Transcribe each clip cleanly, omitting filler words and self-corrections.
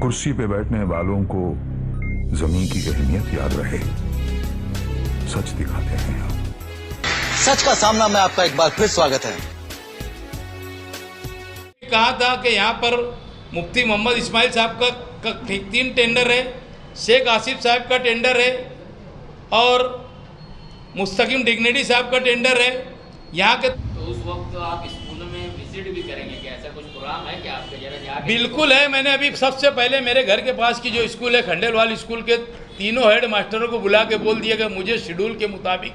कुर्सी पे बैठने वालों को जमीन की अहमियत याद रहे, सच दिखाते हैं हम। सच का सामना में आपका एक बार फिर स्वागत है। कहा था कि यहाँ पर मुफ्ती मोहम्मद इस्माइल साहब का 3 टेंडर है, शेख आसिफ साहब का टेंडर है और मुस्तकिम डिग्नेटी साहब का टेंडर है। यहाँ के तो उस वक्त आप स्कूलों में विजिट भी करेंगे क्या? ऐसा कुछ प्रोग्राम है कि आपके जरा जाके? बिल्कुल है। मैंने अभी सबसे पहले मेरे घर के पास की जो स्कूल है खंडेलवाल स्कूल के तीनों हेड मास्टरों को बुला के बोल दिया कि मुझे शेड्यूल के मुताबिक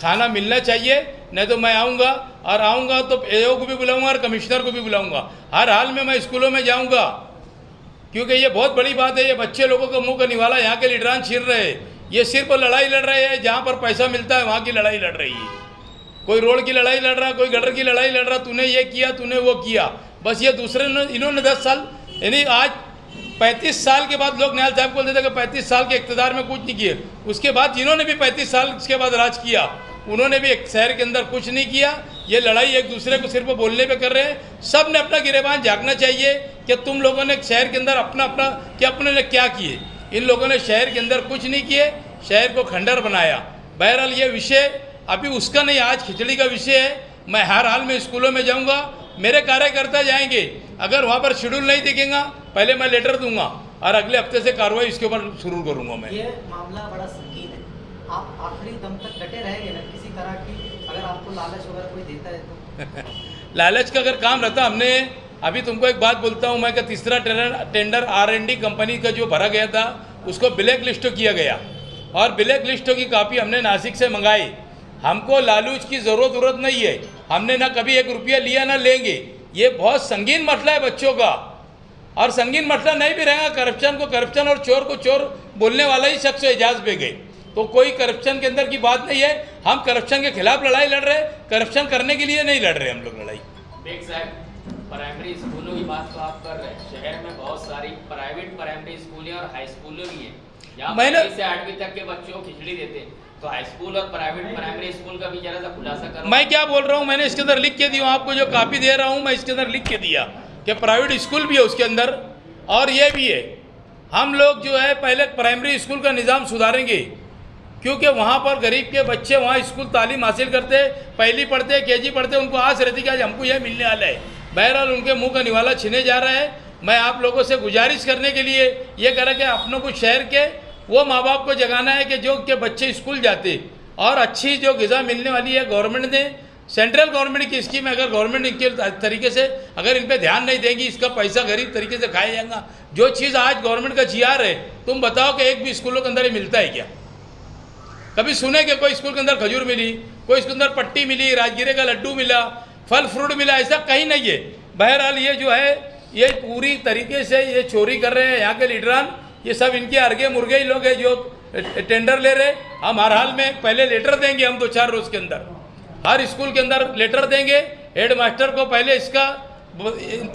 खाना मिलना चाहिए, नहीं तो मैं आऊँगा और आऊँगा तो एओ को भी बुलाऊँगा और कमिश्नर को भी बुलाऊँगा। हर हाल में मैं स्कूलों में जाऊँगा, क्योंकि ये बहुत बड़ी बात है। ये बच्चे लोगों का मुंह का निवाला यहाँ के लीडरान छीन रहे हैं। ये सिर्फ लड़ाई लड़ रहे हैं जहाँ पर पैसा मिलता है, वहाँ की लड़ाई लड़ रही है। कोई रोड की लड़ाई लड़ रहा, कोई गटर की लड़ाई लड़ रहा, तूने ये किया, तूने वो किया। बस ये दूसरे इन्होंने 10 साल, यानी आज 35 साल के बाद लोग न्याल साहब को देते कि 35 साल के इक़्तिदार में कुछ नहीं किए। उसके बाद जिन्होंने भी 35 साल के बाद राज किया, उन्होंने भी एक शहर के अंदर कुछ नहीं किया। ये लड़ाई एक दूसरे को सिर्फ बोलने पे कर रहे हैं। सब ने अपना गिरेबान झाँकना चाहिए कि तुम लोगों ने शहर के अंदर अपना कि अपने ने क्या किए। इन लोगों ने शहर के अंदर कुछ नहीं किए, शहर को खंडर बनाया। बहरहाल ये विषय अभी उसका नहीं, आज खिचड़ी का विषय है। मैं हर हाल में स्कूलों में जाऊंगा, मेरे कार्यकर्ता जाएंगे। अगर वहाँ पर शेड्यूल नहीं दिखेगा, पहले मैं लेटर दूंगा और अगले हफ्ते से कार्रवाई इसके ऊपर शुरू करूंगा। मैं ये मामला बड़ा संगीन है, आप आखिरी दम तक डटे रहेंगे ना किसी तरह की, अगर आपको लालच वगैरह कोई देता है तो? लालच का अगर काम रहता, हमने अभी तुमको एक बात बोलता हूँ मैं कि तीसरा टेंडर R&D कंपनी का जो भरा गया था उसको ब्लैक लिस्ट किया गया और ब्लैक लिस्ट की कॉपी हमने नासिक से मंगाई। हमको लालूच की ज़रूरत नहीं है, हमने ना कभी 1 रुपया लिया ना लेंगे। ये बहुत संगीन मसला है बच्चों का, और संगीन मसला नहीं भी रहेगा। करप्शन को करप्शन और चोर को चोर बोलने वाला ही शख्स एजाज पे गए, तो कोई करप्शन के अंदर की बात नहीं है। हम करप्शन के खिलाफ लड़ाई लड़ रहे हैं, करप्शन करने के लिए नहीं लड़ रहे हम लोग लड़ाई। बेग साहब, प्राइमरी स्कूलों की बात तो आप कर रहे हैं। शहर में बहुत सारी प्राइवेट प्राइमरी स्कूलें और हाई स्कूलें भी हैं, जहाँ 1 से 8वीं तक के बच्चों को खिचड़ी देते हैं। तो हाई स्कूल और प्राइवेट प्राइमरी स्कूल का भी जरा सा खुलासा करो। मैं क्या बोल रहा हूँ, मैंने इसके अंदर लिख के दिया आपको, जो कॉपी दे रहा हूँ मैं इसके अंदर लिख के दिया कि प्राइवेट स्कूल भी है उसके अंदर और ये भी है। हम लोग जो है पहले प्राइमरी स्कूल का निज़ाम सुधारेंगे, क्योंकि वहाँ पर गरीब के बच्चे वहाँ स्कूल तालीम हासिल करते, पहली पढ़ते, KG पढ़ते, उनको आस रहती कि आज हमको यह मिलने वाला है। बहरहाल उनके मुंह का निवाला छीने जा रहा है। मैं आप लोगों से गुजारिश करने के लिए ये कह रहा कि अपनों को शहर के वो माँ बाप को जगाना है कि जो के बच्चे स्कूल जाते और अच्छी जो ग़िज़ा मिलने वाली है गवर्नमेंट ने, सेंट्रल गवर्नमेंट की स्कीम है। अगर गवर्नमेंट इनके तरीके से अगर इन पर ध्यान नहीं देंगी, इसका पैसा गरीब तरीके से खाया जाएगा। जो चीज़ आज गवर्नमेंट का GR है, तुम बताओ कि एक भी स्कूलों के अंदर ये मिलता है क्या? कभी सुने कि कोई स्कूल के अंदर खजूर मिली, कोई इसके अंदर पट्टी मिली, राजगिरे का लड्डू मिला, फल फ्रूट मिला, ऐसा कहीं नहीं है। बहरहाल ये जो है ये पूरी तरीके से ये चोरी कर रहे हैं यहाँ के लीडरान। ये सब इनके अर्गे मुर्गे ही लोग हैं जो टेंडर ले रहे। हम हर हाल में पहले लेटर देंगे, हम 2-4 रोज़ के अंदर हर स्कूल के अंदर लेटर देंगे। हेड मास्टर को पहले इसका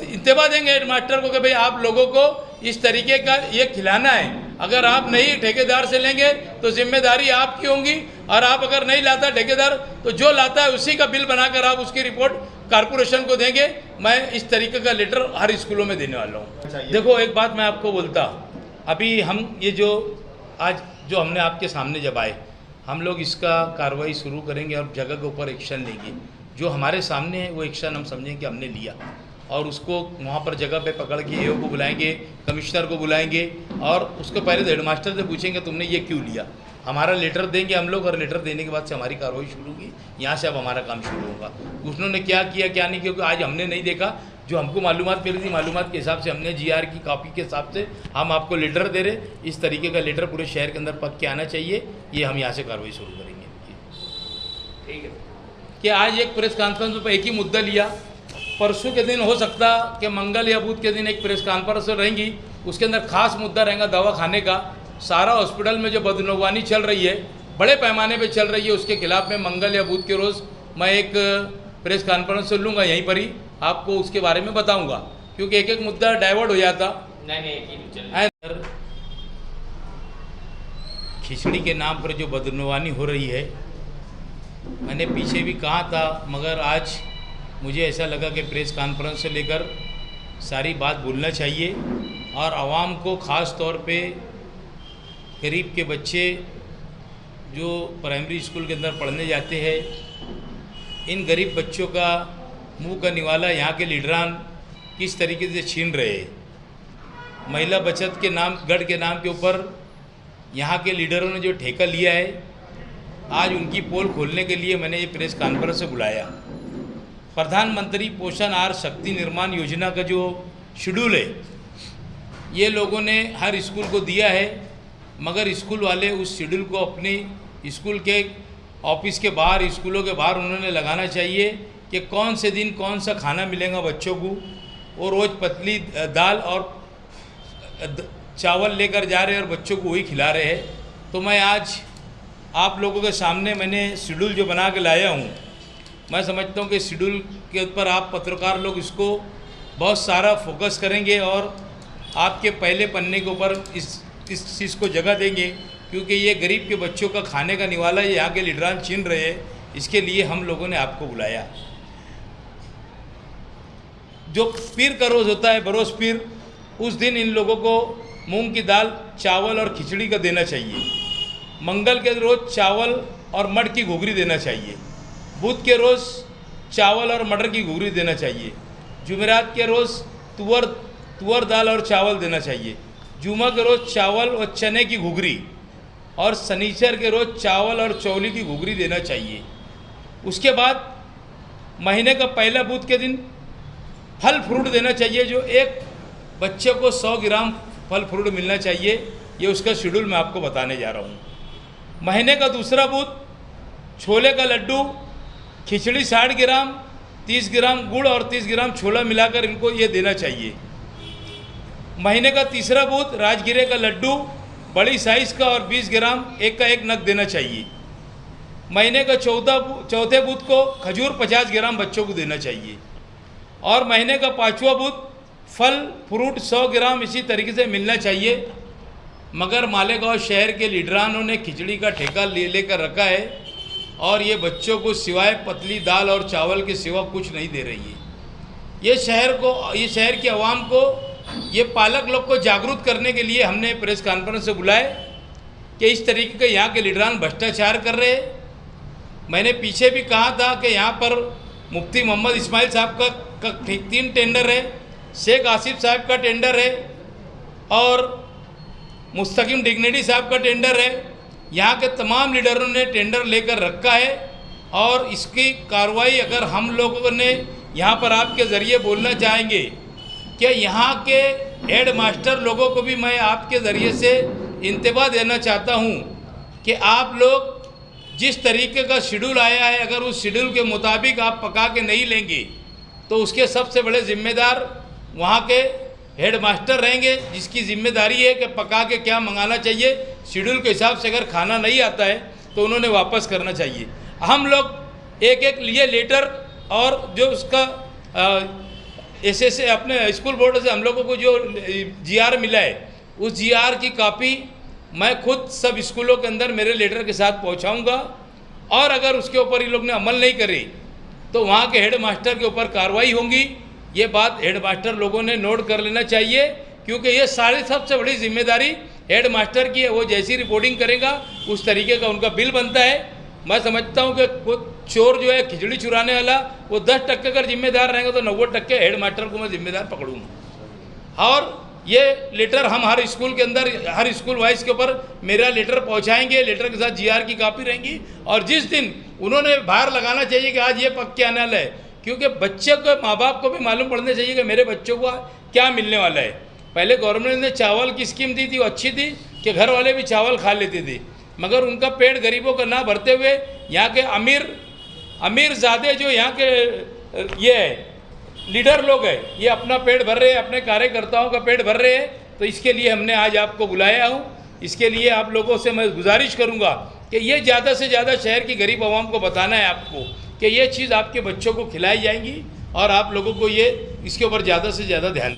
इंतबा देंगे हेड मास्टर को कि भाई आप लोगों को इस तरीके का ये खिलाना है। अगर आप नहीं ठेकेदार से लेंगे तो जिम्मेदारी आपकी होगी, और आप अगर नहीं लाता ठेकेदार तो जो लाता है उसी का बिल बनाकर आप उसकी रिपोर्ट कारपोरेशन को देंगे। मैं इस तरीके का लेटर हर स्कूलों में देने वाला हूँ। देखो एक बात मैं आपको बोलता, अभी हम ये जो आज जो हमने आपके सामने जब आए, हम लोग इसका कार्रवाई शुरू करेंगे और जगह के ऊपर एक्शन लेंगे। जो हमारे सामने है वो एक्शन हम समझेंगे कि हमने लिया, और उसको वहाँ पर जगह पे पकड़ के AO को बुलाएंगे, कमिश्नर को बुलाएंगे, और उसको पहले तो हेडमास्टर से पूछेंगे तुमने ये क्यों लिया। हमारा लेटर देंगे हम लोग, और लेटर देने के बाद से हमारी कार्रवाई शुरू होगी। यहाँ से अब हमारा काम शुरू होगा। उन्होंने क्या किया क्या नहीं, क्योंकि आज हमने नहीं देखा। जो हमको मालूमात मिली थी, मालूमात के हिसाब से हमने GR की कॉपी के हिसाब से हम आपको लेटर दे रहे। इस तरीके का लेटर पूरे शहर के अंदर पक के आना चाहिए। ये हम यहाँ से कार्रवाई शुरू करेंगे। ठीक है कि आज एक प्रेस कॉन्फ्रेंस पर एक ही मुद्दा लिया, परसों के दिन हो सकता कि मंगल या बुध के दिन एक प्रेस कॉन्फ्रेंस रहेंगी, उसके अंदर खास मुद्दा रहेगा दवा खाने का। सारा हॉस्पिटल में जो बदनवानी चल रही है, बड़े पैमाने पे चल रही है, उसके खिलाफ में मंगल या बुध के रोज़ मैं एक प्रेस कॉन्फ्रेंस लूँगा, यहीं पर ही आपको उसके बारे में बताऊँगा, क्योंकि एक एक मुद्दा डाइवर्ट हो जाता। नहीं खिचड़ी के नाम पर जो बदनवानी हो रही है, मैंने पीछे भी कहा था, मगर आज मुझे ऐसा लगा कि प्रेस कॉन्फ्रेंस से लेकर सारी बात बोलना चाहिए और आवाम को ख़ास तौर पे गरीब के बच्चे जो प्राइमरी स्कूल के अंदर पढ़ने जाते हैं, इन गरीब बच्चों का मुंह का निवाला यहाँ के लीडरान किस तरीके से छीन रहे हैं। महिला बचत के नाम, गढ़ के नाम के ऊपर यहाँ के लीडरों ने जो ठेका लिया है, आज उनकी पोल खोलने के लिए मैंने ये प्रेस कॉन्फ्रेंस से बुलाया। प्रधानमंत्री पोषण आहार शक्ति निर्माण योजना का जो शेड्यूल है, ये लोगों ने हर स्कूल को दिया है, मगर स्कूल वाले उस शेड्यूल को अपनी स्कूल के ऑफिस के बाहर, स्कूलों के बाहर उन्होंने लगाना चाहिए कि कौन से दिन कौन सा खाना मिलेगा बच्चों को। और रोज़ पतली दाल और चावल लेकर जा रहे हैं और बच्चों को वही खिला रहे हैं। तो मैं आज आप लोगों के सामने मैंने शेड्यूल जो बना के लाया हूँ, मैं समझता हूँ कि शेड्यूल के ऊपर आप पत्रकार लोग इसको बहुत सारा फोकस करेंगे और आपके पहले पन्ने के ऊपर इस चीज़ को जगह देंगे, क्योंकि ये गरीब के बच्चों का खाने का निवाला ये यहाँ के लीडरान छीन रहे हैं। इसके लिए हम लोगों ने आपको बुलाया। जो पीर का रोज़ होता है, बरोज़ पीर, उस दिन इन लोगों को मूंग की दाल, चावल और खिचड़ी का देना चाहिए। मंगल के रोज़ चावल और मटर की घुघरी देना चाहिए। बुध के रोज़ चावल और मटर की घुघरी देना चाहिए। जुमेरात के रोज़ तुअर दाल और चावल देना चाहिए। जुमा के रोज़ चावल और चने की घुघरी, और शनिचर के रोज़ चावल और चौली की घुघरी देना चाहिए। उसके बाद महीने का पहला बुध के दिन फल फ्रूट देना चाहिए, जो एक बच्चे को 100 ग्राम फल फ्रूट मिलना चाहिए। ये उसका शेड्यूल मैं आपको बताने जा रहा हूँ। महीने का दूसरा बुध छोले का लड्डू, खिचड़ी 60 ग्राम, 30 ग्राम गुड़ और 30 ग्राम छोला मिलाकर इनको ये देना चाहिए। महीने का तीसरा बुध राजगिरे का लड्डू, बड़ी साइज़ का और 20 ग्राम एक का एक नग देना चाहिए। महीने का चौथे बुध को खजूर 50 ग्राम बच्चों को देना चाहिए। और महीने का पाँचवा बुध फल फ्रूट 100 ग्राम इसी तरीके से मिलना चाहिए। मगर मालेगांव शहर के लीडरानों ने खिचड़ी का ठेका लेकर रखा है और ये बच्चों को सिवाय पतली दाल और चावल के सिवा कुछ नहीं दे रही है। ये शहर की आवाम को, ये पालक लोग को जागरूक करने के लिए हमने प्रेस कॉन्फ्रेंस से बुलाए कि इस तरीके के यहाँ के लीडरान भ्रष्टाचार कर रहे हैं। मैंने पीछे भी कहा था कि यहाँ पर मुफ्ती मोहम्मद इस्माइल साहब का 3 टेंडर है, शेख आसिफ साहब का टेंडर है और मुस्तकीम डिग्नेडी साहब का टेंडर है। यहाँ के तमाम लीडरों ने टेंडर लेकर रखा है और इसकी कार्रवाई अगर हम लोगों ने यहाँ पर आपके ज़रिए बोलना चाहेंगे कि यहाँ के हेड मास्टर लोगों को भी मैं आपके ज़रिए से इंतबाह देना चाहता हूँ कि आप लोग जिस तरीके का शेड्यूल आया है, अगर उस शेड्यूल के मुताबिक आप पका के नहीं लेंगे तो उसके सबसे बड़े जिम्मेदार वहाँ के हेड मास्टर रहेंगे, जिसकी जिम्मेदारी है कि पका के क्या मंगाना चाहिए। शेड्यूल के हिसाब से अगर खाना नहीं आता है तो उन्होंने वापस करना चाहिए। हम लोग एक लिए लेटर और जो उसका ऐसे अपने स्कूल बोर्ड से हम लोगों को जो GR मिला है, उस GR की कॉपी मैं खुद सब स्कूलों के अंदर मेरे लेटर के साथ पहुंचाऊंगा और अगर उसके ऊपर ये लोग ने अमल नहीं करे तो वहाँ के हेड मास्टर के ऊपर कार्रवाई होंगी। ये बात हेड मास्टर लोगों ने नोट कर लेना चाहिए, क्योंकि ये सारी सबसे बड़ी जिम्मेदारी हेड मास्टर की है। वो जैसी रिपोर्टिंग करेगा उस तरीके का उनका बिल बनता है। मैं समझता हूँ कि चोर जो है खिचड़ी चुराने वाला, वो 10% अगर जिम्मेदार रहेंगे तो 90% हेड मास्टर को मैं जिम्मेदार पकड़ूंगा। और ये लेटर हम हर स्कूल के अंदर, हर स्कूल वाइज के ऊपर मेरा लेटर पहुंचाएंगे। लेटर के साथ GR की कॉपी रहेंगी और जिस दिन उन्होंने बाहर लगाना चाहिए कि आज ये पक के आने वाला है, क्योंकि बच्चे को, माँ बाप को भी मालूम पड़ना चाहिए कि मेरे बच्चों को क्या मिलने वाला है। पहले गवर्नमेंट ने चावल की स्कीम दी थी, वो अच्छी थी कि घर वाले भी चावल खा लेते थे, मगर उनका पेट गरीबों का ना भरते हुए यहाँ के अमीर ज़्यादा जो यहाँ के ये लीडर लोग हैं, ये अपना पेट भर रहे हैं, अपने कार्यकर्ताओं का पेट भर रहे हैं। तो इसके लिए हमने आज आपको बुलाया हूँ। इसके लिए आप लोगों से मैं गुजारिश करूँगा कि ये ज़्यादा से ज़्यादा शहर की गरीब आवाम को बताना है आपको कि ये चीज़ आपके बच्चों को खिलाई जाएंगी और आप लोगों को ये इसके ऊपर ज़्यादा से ज़्यादा ध्यान